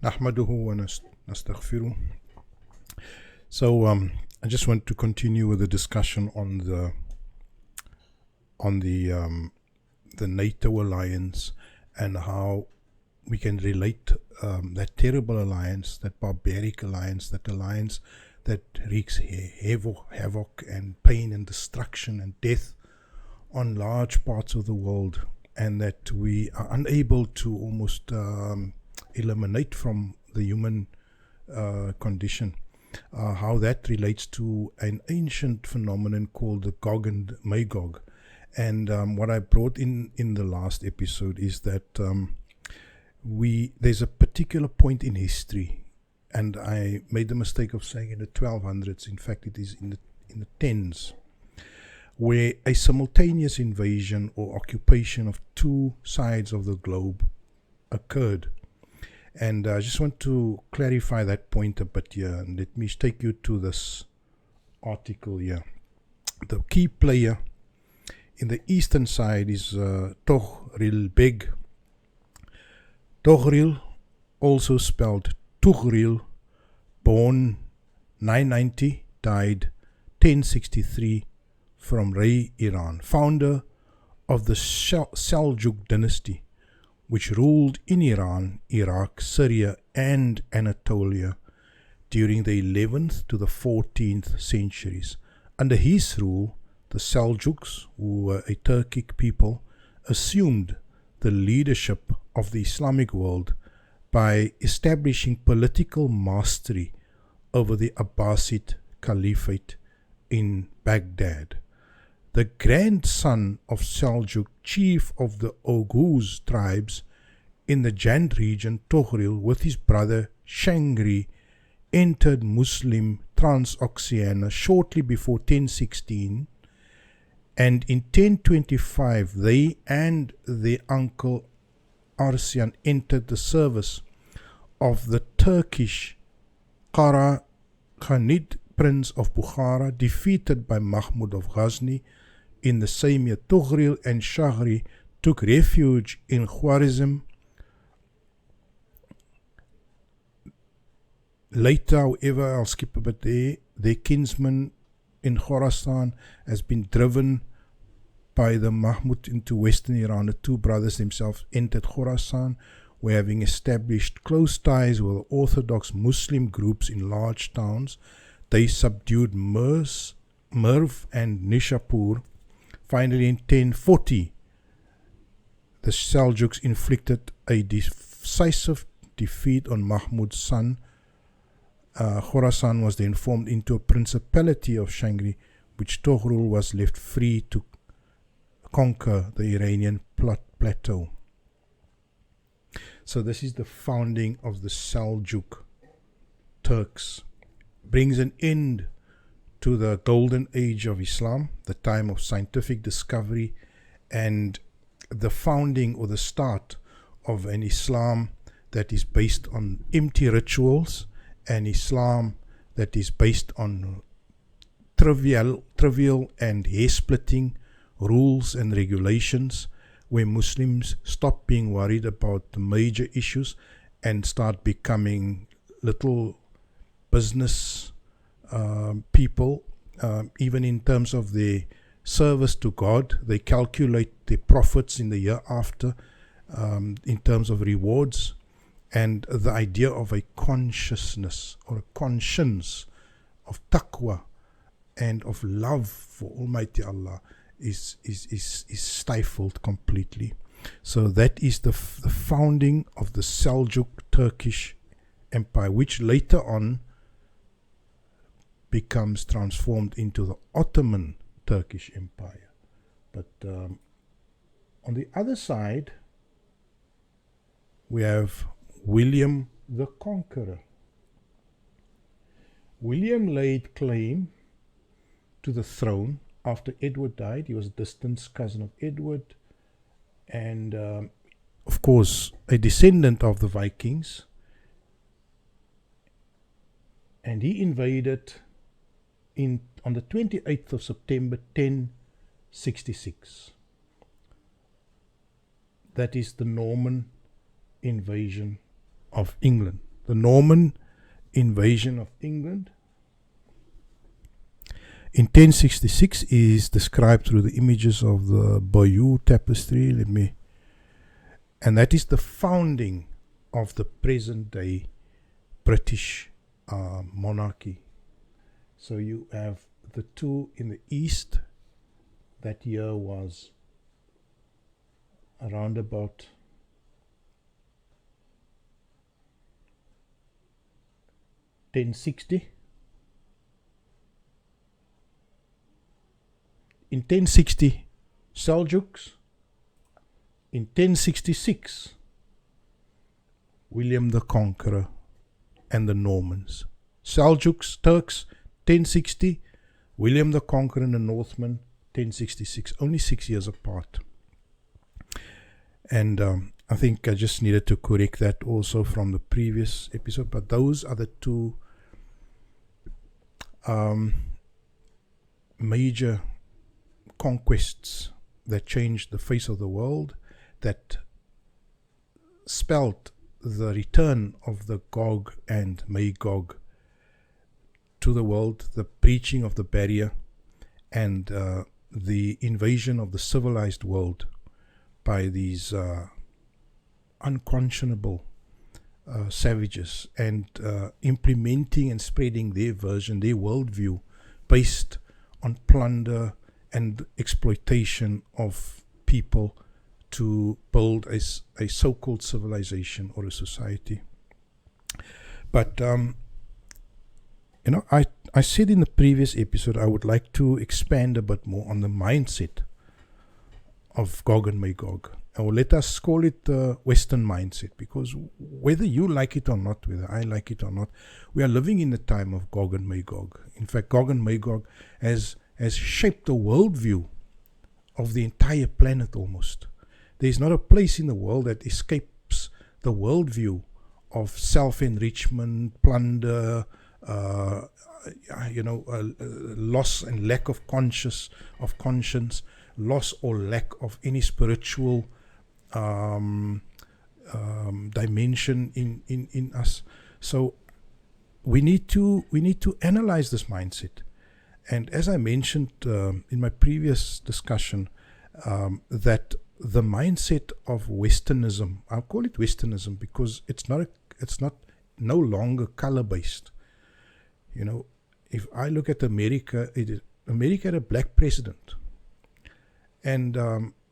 نحمده ونستغفره. So I just want to continue with the discussion on the NATO alliance and how we can relate that terrible alliance, that barbaric alliance, that alliance that wreaks havoc and pain and destruction and death on large parts of the world, and that we are unable to almost eliminate from the human condition. How that relates to an ancient phenomenon called the Gog and MAGOG. And what I brought in the last episode is that there's a particular point in history, and I made the mistake of saying in the 1200s, in fact it is in the 10s, where a simultaneous invasion or occupation of two sides of the globe occurred. And I just want to clarify that point a bit here, and let me take you to this article here. The key player in the eastern side is Toghril Beg. Toghril, also spelled Tughril, born 990, died 1063, from Ray, Iran, founder of the Seljuk dynasty, which ruled in Iran, Iraq, Syria and Anatolia during the 11th to the 14th centuries. Under his rule, the Seljuks, who were a Turkic people, assumed the leadership of the Islamic world by establishing political mastery over the Abbasid Caliphate in Baghdad. The grandson of Seljuk, chief of the Oghuz tribes in the Jand region, Toghril, with his brother Shangri, entered Muslim Transoxiana shortly before 1016, and in 1025 they and their uncle Arslan entered the service of the Turkish Kara Khanid, Prince of Bukhara, defeated by Mahmud of Ghazni. In the same year, Toghril and Shahri took refuge in Khwarizm. Later, however, I'll skip a bit there, their kinsman in Khorasan has been driven by the Mahmud into western Iran. The two brothers themselves entered Khorasan, where, having established close ties with Orthodox Muslim groups in large towns, they subdued Merv and Nishapur. Finally, in 1040, the Seljuks inflicted a decisive defeat on Mahmud's son. Khorasan was then formed into a principality of Shangri, which Toghril was left free to conquer the Iranian plateau. So this is the founding of the Seljuk Turks. Brings an end to the golden age of Islam, the time of scientific discovery, and the founding or the start of an Islam that is based on empty rituals, an Islam that is based on trivial and hair-splitting rules and regulations, where Muslims stop being worried about the major issues and start becoming little business people, even in terms of their service to God. They calculate their profits in the year after in terms of rewards, and the idea of a consciousness or a conscience of taqwa and of love for Almighty Allah is stifled completely. So that is the founding of the Seljuk Turkish Empire, which later on becomes transformed into the Ottoman Turkish Empire. But on the other side, we have William the Conqueror. William laid claim to the throne after Edward died. He was a distant cousin of Edward, and of course a descendant of the Vikings, and he invaded on the 28th of September 1066. That is the Norman invasion of England. The Norman invasion of England in 1066 is described through the images of the Bayeux tapestry. And that is the founding of the present day British monarchy. So you have the two in the east. That year was around about 1060. In 1060, Seljuks. In 1066, William the Conqueror and the Normans. Seljuks, Turks, 1060. William the Conqueror and the Northmen, 1066. Only 6 years apart. And I think I just needed to correct that also from the previous episode. But those are the two major conquests that changed the face of the world, that spelled the return of the Gog and Magog to the world, the breaching of the barrier, and the invasion of the civilized world by these unconscionable savages, and implementing and spreading their version, their worldview, based on plunder and exploitation of people to build a so-called civilization or a society. But I said in the previous episode I would like to expand a bit more on the mindset of Gog and Magog. Or let us call it the Western mindset, because whether you like it or not, whether I like it or not, we are living in the time of Gog and Magog. In fact, Gog and Magog has shaped the worldview of the entire planet almost. There is not a place in the world that escapes the worldview of self-enrichment, plunder, loss and lack of conscience, loss or lack of any spiritual dimension in us. So we need to analyze this mindset. And as I mentioned in my previous discussion, that the mindset of Westernism, I'll call it Westernism because it's not no longer color based. If I look at America, America had a black president, and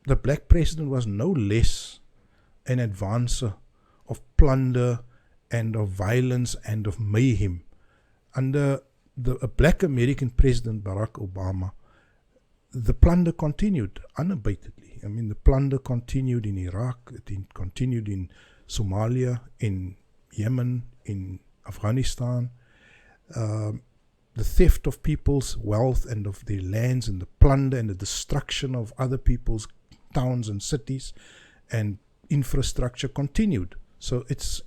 the black president was no less an advancer of plunder and of violence and of mayhem. Under a black American president, Barack Obama, the plunder continued unabatedly. I mean, the plunder continued in Iraq, it continued in Somalia, in Yemen, in Afghanistan. The theft of people's wealth and of their lands, and the plunder and the destruction of other people's towns and cities and infrastructure continued. So it's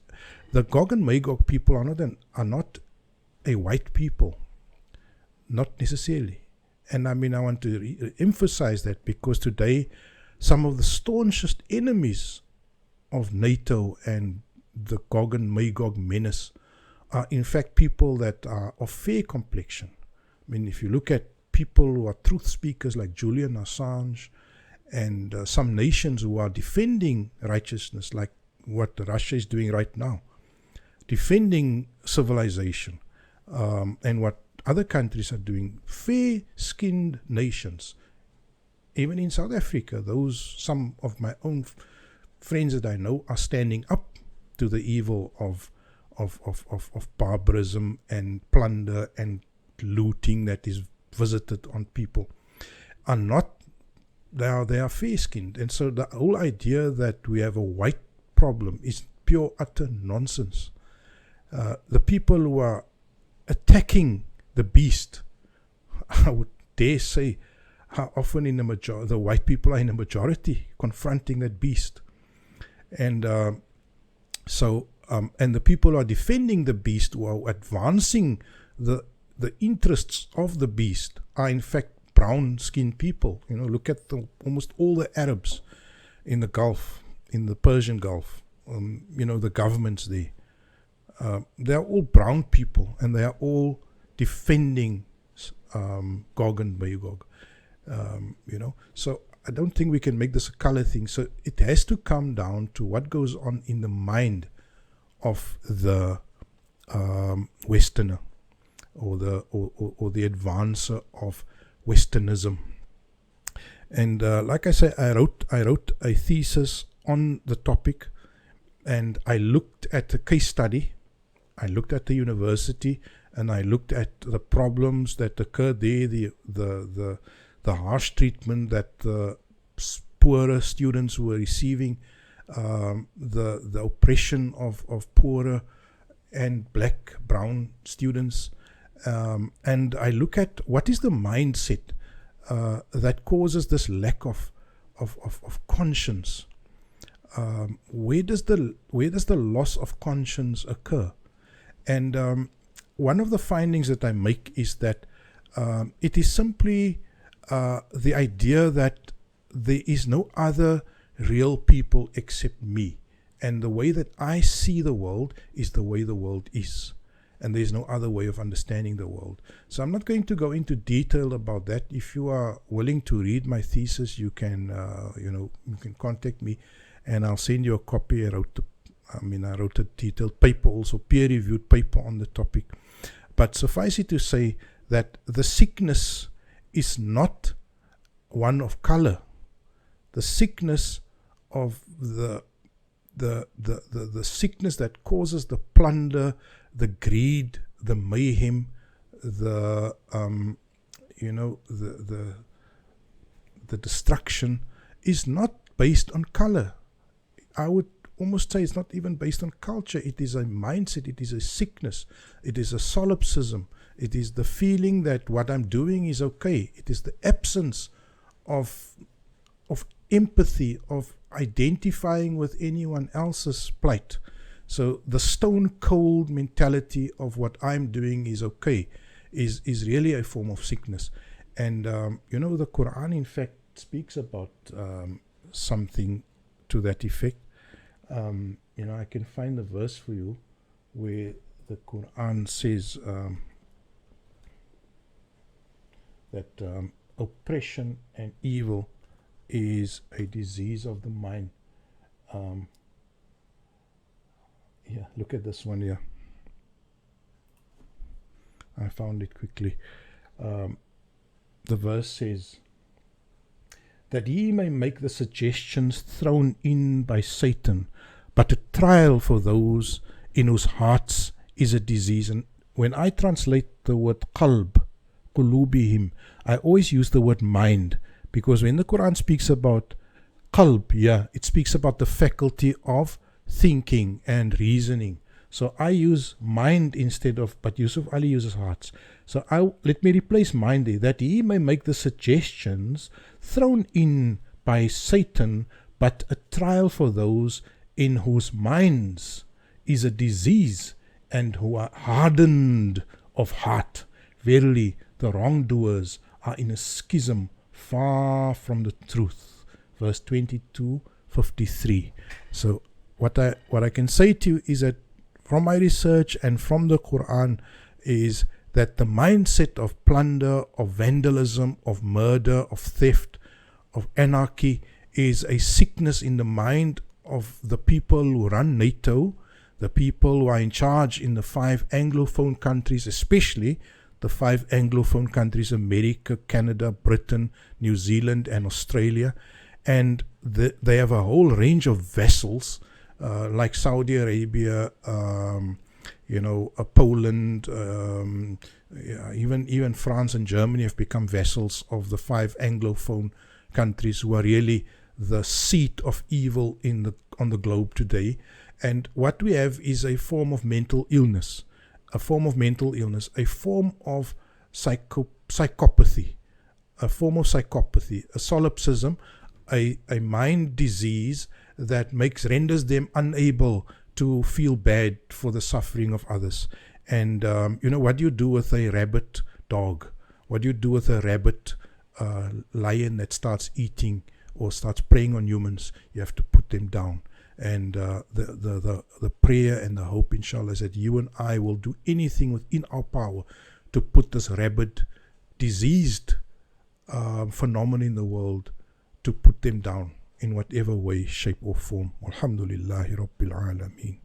the Gog and Magog people are not a white people, not necessarily. And I mean, I want to emphasize that, because today some of the staunchest enemies of NATO and the Gog and Magog menace are in fact people that are of fair complexion. I mean, if you look at people who are truth speakers like Julian Assange, and some nations who are defending righteousness, like what Russia is doing right now, defending civilization, and what other countries are doing, fair-skinned nations. Even in South Africa, some of my own friends that I know are standing up to the evil of barbarism and plunder and looting that is visited on people. They are fair-skinned. And so the whole idea that we have a white problem is pure, utter nonsense. The people who are attacking the beast, I would dare say, how often the white people are in a majority confronting that beast. And and the people who are defending the beast, who are advancing the interests of the beast, are in fact brown-skinned people. Look at almost all the Arabs in the Gulf, in the Persian Gulf. The governments there. they are all brown people, and they are all defending Gog and Magog. So I don't think we can make this a color thing. So it has to come down to what goes on in the mind of the Westerner, or the advancer of Westernism. And like I say, I wrote a thesis on the topic, and I looked at the case study, I looked at the university, and I looked at the problems that occurred there, the harsh treatment that the poorer students were receiving, the oppression of poorer and black, brown students. And I look at what is the mindset that causes this lack of conscience. Where does the loss of conscience occur? And one of the findings that I make is that it is simply the idea that there is no other real people except me, and the way that I see the world is the way the world is, and there is no other way of understanding the world. So I'm not going to go into detail about that. If you are willing to read my thesis, you can you can contact me, and I'll send you a copy. I wrote a detailed paper, also peer-reviewed paper on the topic. But suffice it to say that the sickness is not one of color. The sickness of the sickness that causes the plunder, the greed, the mayhem, the destruction is not based on color. I would almost say it's not even based on culture. It is a mindset, it is a sickness, it is a solipsism, it is the feeling that what I'm doing is okay. It is the absence of empathy, of identifying with anyone else's plight. So the stone cold mentality of what I'm doing is okay is really a form of sickness. And the Quran in fact speaks about something to that effect. I can find the verse for you where the Quran says that oppression and evil is a disease of the mind. Look at this one here. I found it quickly. The verse says that ye may make the suggestions thrown in by Satan, but a trial for those in whose hearts is a disease. And when I translate the word qalb, qulubihim, I always use the word mind, because when the Quran speaks about qalb, it speaks about the faculty of thinking and reasoning. So I use mind instead of, but Yusuf Ali uses hearts. So let me replace mind there, that he may make the suggestions thrown in by Satan, but a trial for those in whose minds is a disease and who are hardened of heart. Verily, the wrongdoers are in a schism far from the truth. Verse 22:53. So what I can say to you is that from my research and from the Quran is that the mindset of plunder, of vandalism, of murder, of theft, of anarchy is a sickness in the mind of the people who run NATO, the people who are in charge in the 5 Anglophone countries, especially the 5 Anglophone countries, America, Canada, Britain, New Zealand, and Australia. And they have a whole range of vassals, like Saudi Arabia, Poland, even France and Germany have become vassals of the 5 Anglophone countries, who are really the seat of evil on the globe today. And what we have is a form of mental illness, a form of psychopathy, a solipsism, a mind disease that renders them unable to feel bad for the suffering of others. And what do you do with a rabid dog? What do you do with a rabid lion that starts eating or starts preying on humans? You have to put them down. And the prayer and the hope, inshallah, is that you and I will do anything within our power to put this rabid, diseased phenomenon in the world, to put them down in whatever way, shape or form. Alhamdulillahi Rabbil Alameen.